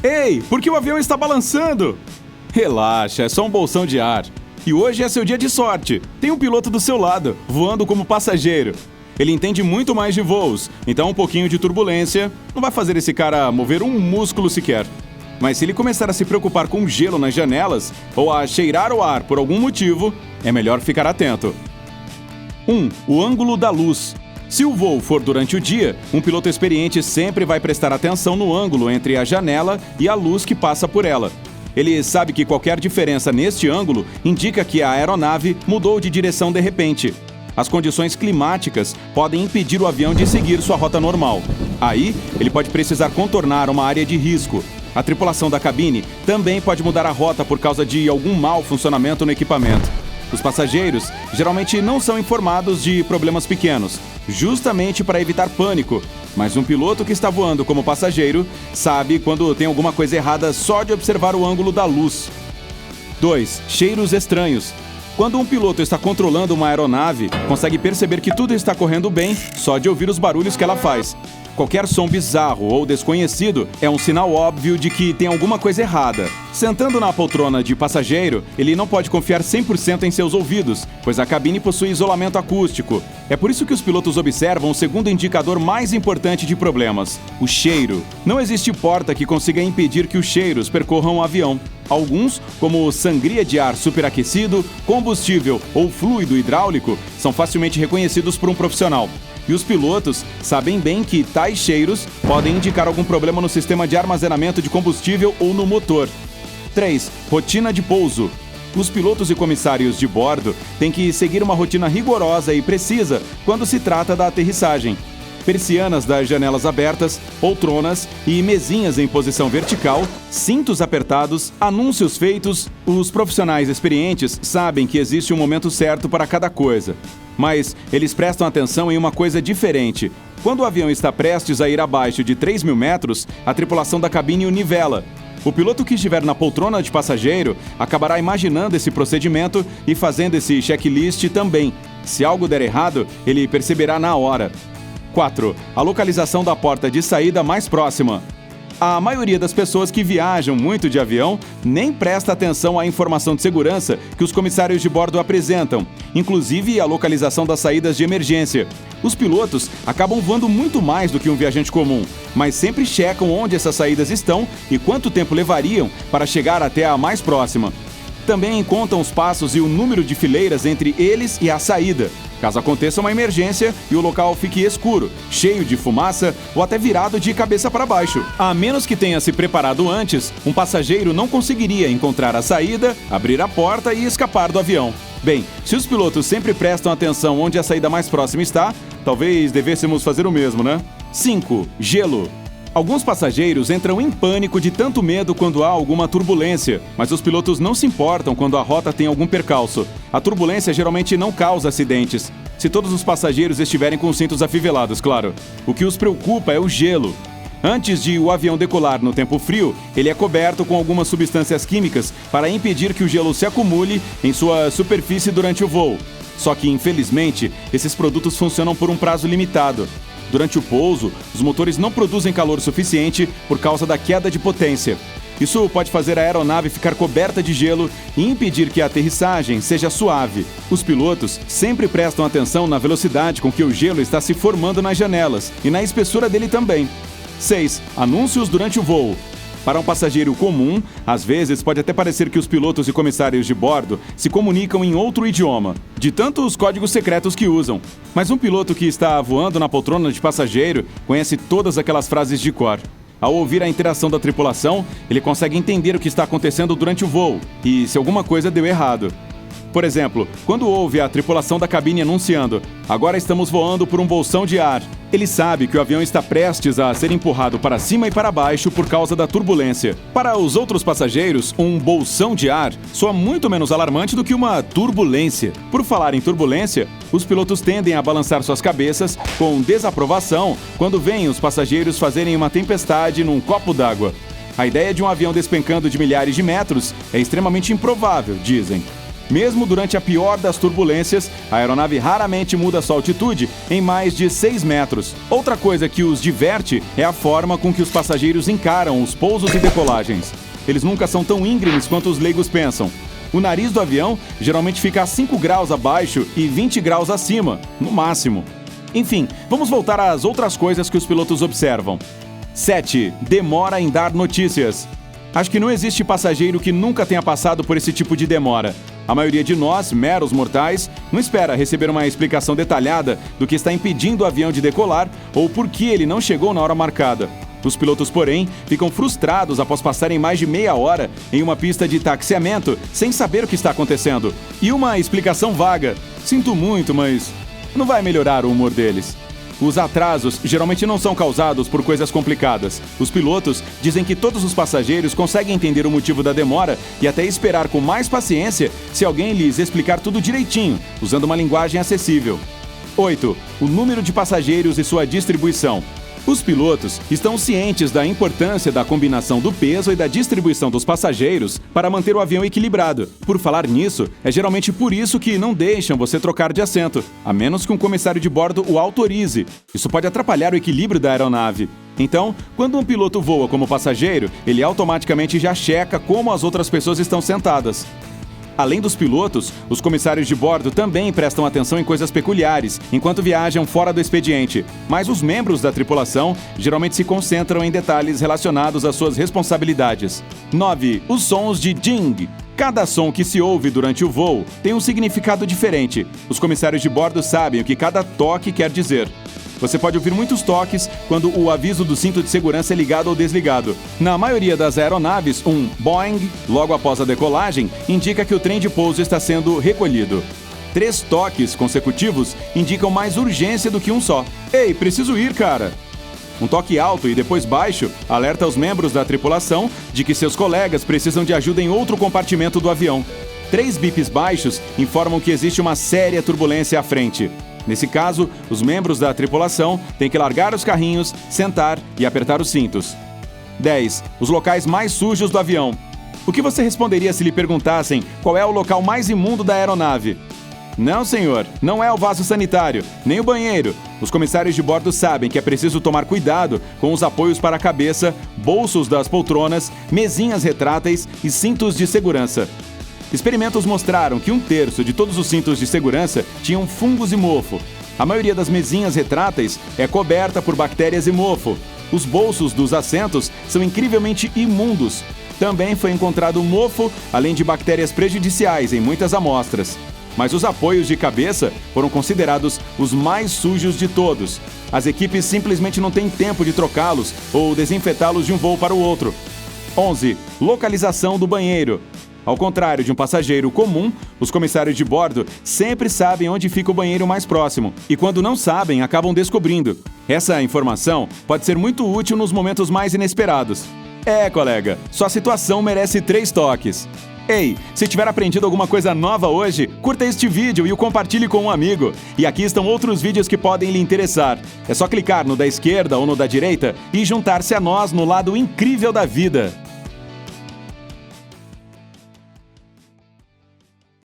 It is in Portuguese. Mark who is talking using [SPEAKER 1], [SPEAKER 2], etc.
[SPEAKER 1] Ei, por que o avião está balançando? Relaxa, é só um bolsão de ar. E hoje é seu dia de sorte. Tem um piloto do seu lado, voando como passageiro. Ele entende muito mais de voos, então um pouquinho de turbulência não vai fazer esse cara mover um músculo sequer. Mas se ele começar a se preocupar com gelo nas janelas ou a cheirar o ar por algum motivo, é melhor ficar atento. 1. O ângulo da luz. Se o voo for durante o dia, um piloto experiente sempre vai prestar atenção no ângulo entre a janela e a luz que passa por ela. Ele sabe que qualquer diferença neste ângulo indica que a aeronave mudou de direção de repente. As condições climáticas podem impedir o avião de seguir sua rota normal. Aí, ele pode precisar contornar uma área de risco. A tripulação da cabine também pode mudar a rota por causa de algum mau funcionamento no equipamento. Os passageiros geralmente não são informados de problemas pequenos, justamente para evitar pânico. Mas um piloto que está voando como passageiro sabe quando tem alguma coisa errada só de observar o ângulo da luz. 2. Cheiros estranhos. Quando um piloto está controlando uma aeronave, consegue perceber que tudo está correndo bem só de ouvir os barulhos que ela faz. Qualquer som bizarro ou desconhecido é um sinal óbvio de que tem alguma coisa errada. Sentando na poltrona de passageiro, ele não pode confiar 100% em seus ouvidos, pois a cabine possui isolamento acústico. É por isso que os pilotos observam o segundo indicador mais importante de problemas: o cheiro. Não existe porta que consiga impedir que os cheiros percorram o avião. Alguns, como sangria de ar superaquecido, combustível ou fluido hidráulico, são facilmente reconhecidos por um profissional. E os pilotos sabem bem que tais cheiros podem indicar algum problema no sistema de armazenamento de combustível ou no motor. 3. Rotina de pouso. Os pilotos e comissários de bordo têm que seguir uma rotina rigorosa e precisa quando se trata da aterrissagem. Persianas das janelas abertas, poltronas e mesinhas em posição vertical, cintos apertados, anúncios feitos. Os profissionais experientes sabem que existe um momento certo para cada coisa. Mas eles prestam atenção em uma coisa diferente. Quando o avião está prestes a ir abaixo de 3.000 metros, a tripulação da cabine o nivela. O piloto que estiver na poltrona de passageiro acabará imaginando esse procedimento e fazendo esse checklist também. Se algo der errado, ele perceberá na hora. 4. A localização da porta de saída mais próxima. A maioria das pessoas que viajam muito de avião nem presta atenção à informação de segurança que os comissários de bordo apresentam, inclusive a localização das saídas de emergência. Os pilotos acabam voando muito mais do que um viajante comum, mas sempre checam onde essas saídas estão e quanto tempo levariam para chegar até a mais próxima. Também contam os passos e o número de fileiras entre eles e a saída, caso aconteça uma emergência e o local fique escuro, cheio de fumaça ou até virado de cabeça para baixo. A menos que tenha se preparado antes, um passageiro não conseguiria encontrar a saída, abrir a porta e escapar do avião. Bem, se os pilotos sempre prestam atenção onde a saída mais próxima está, talvez devêssemos fazer o mesmo, né? 5. Gelo. Alguns passageiros entram em pânico de tanto medo quando há alguma turbulência, mas os pilotos não se importam quando a rota tem algum percalço. A turbulência geralmente não causa acidentes, se todos os passageiros estiverem com os cintos afivelados, claro. O que os preocupa é o gelo. Antes de o avião decolar no tempo frio, ele é coberto com algumas substâncias químicas para impedir que o gelo se acumule em sua superfície durante o voo. Só que, infelizmente, esses produtos funcionam por um prazo limitado. Durante o pouso, os motores não produzem calor suficiente por causa da queda de potência. Isso pode fazer a aeronave ficar coberta de gelo e impedir que a aterrissagem seja suave. Os pilotos sempre prestam atenção na velocidade com que o gelo está se formando nas janelas e na espessura dele também. 6. Anúncios durante o voo. Para um passageiro comum, às vezes pode até parecer que os pilotos e comissários de bordo se comunicam em outro idioma, de tantos códigos secretos que usam. Mas um piloto que está voando na poltrona de passageiro conhece todas aquelas frases de cor. Ao ouvir a interação da tripulação, ele consegue entender o que está acontecendo durante o voo e se alguma coisa deu errado. Por exemplo, quando ouve a tripulação da cabine anunciando "Agora estamos voando por um bolsão de ar", ele sabe que o avião está prestes a ser empurrado para cima e para baixo por causa da turbulência. Para os outros passageiros, um bolsão de ar soa muito menos alarmante do que uma turbulência. Por falar em turbulência, os pilotos tendem a balançar suas cabeças com desaprovação quando veem os passageiros fazerem uma tempestade num copo d'água. A ideia de um avião despencando de milhares de metros é extremamente improvável, dizem. Mesmo durante a pior das turbulências, a aeronave raramente muda sua altitude em mais de 6 metros. Outra coisa que os diverte é a forma com que os passageiros encaram os pousos e decolagens. Eles nunca são tão íngremes quanto os leigos pensam. O nariz do avião geralmente fica a 5 graus abaixo e 20 graus acima, no máximo. Enfim, vamos voltar às outras coisas que os pilotos observam. 7. Demora em dar notícias. Acho que não existe passageiro que nunca tenha passado por esse tipo de demora. A maioria de nós, meros mortais, não espera receber uma explicação detalhada do que está impedindo o avião de decolar ou por que ele não chegou na hora marcada. Os pilotos, porém, ficam frustrados após passarem mais de meia hora em uma pista de taxiamento sem saber o que está acontecendo. E uma explicação vaga. Sinto muito, mas não vai melhorar o humor deles. Os atrasos geralmente não são causados por coisas complicadas. Os pilotos dizem que todos os passageiros conseguem entender o motivo da demora e até esperar com mais paciência se alguém lhes explicar tudo direitinho, usando uma linguagem acessível. 8. O número de passageiros e sua distribuição. Os pilotos estão cientes da importância da combinação do peso e da distribuição dos passageiros para manter o avião equilibrado. Por falar nisso, é geralmente por isso que não deixam você trocar de assento, a menos que um comissário de bordo o autorize. Isso pode atrapalhar o equilíbrio da aeronave. Então, quando um piloto voa como passageiro, ele automaticamente já checa como as outras pessoas estão sentadas. Além dos pilotos, os comissários de bordo também prestam atenção em coisas peculiares enquanto viajam fora do expediente, mas os membros da tripulação geralmente se concentram em detalhes relacionados às suas responsabilidades. 9. Os sons de ding. Cada som que se ouve durante o voo tem um significado diferente. Os comissários de bordo sabem o que cada toque quer dizer. Você pode ouvir muitos toques quando o aviso do cinto de segurança é ligado ou desligado. Na maioria das aeronaves, um boing, logo após a decolagem, indica que o trem de pouso está sendo recolhido. 3 toques consecutivos indicam mais urgência do que um só. Ei, preciso ir, cara! Um toque alto e depois baixo alerta os membros da tripulação de que seus colegas precisam de ajuda em outro compartimento do avião. 3 bips baixos informam que existe uma séria turbulência à frente. Nesse caso, os membros da tripulação têm que largar os carrinhos, sentar e apertar os cintos. 10. Os locais mais sujos do avião. O que você responderia se lhe perguntassem qual é o local mais imundo da aeronave? Não, senhor, não é o vaso sanitário, nem o banheiro. Os comissários de bordo sabem que é preciso tomar cuidado com os apoios para a cabeça, bolsos das poltronas, mesinhas retráteis e cintos de segurança. Experimentos mostraram que 1/3 de todos os cintos de segurança tinham fungos e mofo. A maioria das mesinhas retráteis é coberta por bactérias e mofo. Os bolsos dos assentos são incrivelmente imundos. Também foi encontrado mofo, além de bactérias prejudiciais em muitas amostras. Mas os apoios de cabeça foram considerados os mais sujos de todos. As equipes simplesmente não têm tempo de trocá-los ou desinfetá-los de um voo para o outro. 11. Localização do banheiro. Ao contrário de um passageiro comum, os comissários de bordo sempre sabem onde fica o banheiro mais próximo e, quando não sabem, acabam descobrindo. Essa informação pode ser muito útil nos momentos mais inesperados. Colega, sua situação merece 3 toques. Ei, se tiver aprendido alguma coisa nova hoje, curta este vídeo e o compartilhe com um amigo. E aqui estão outros vídeos que podem lhe interessar. É só clicar no da esquerda ou no da direita e juntar-se a nós no lado incrível da vida.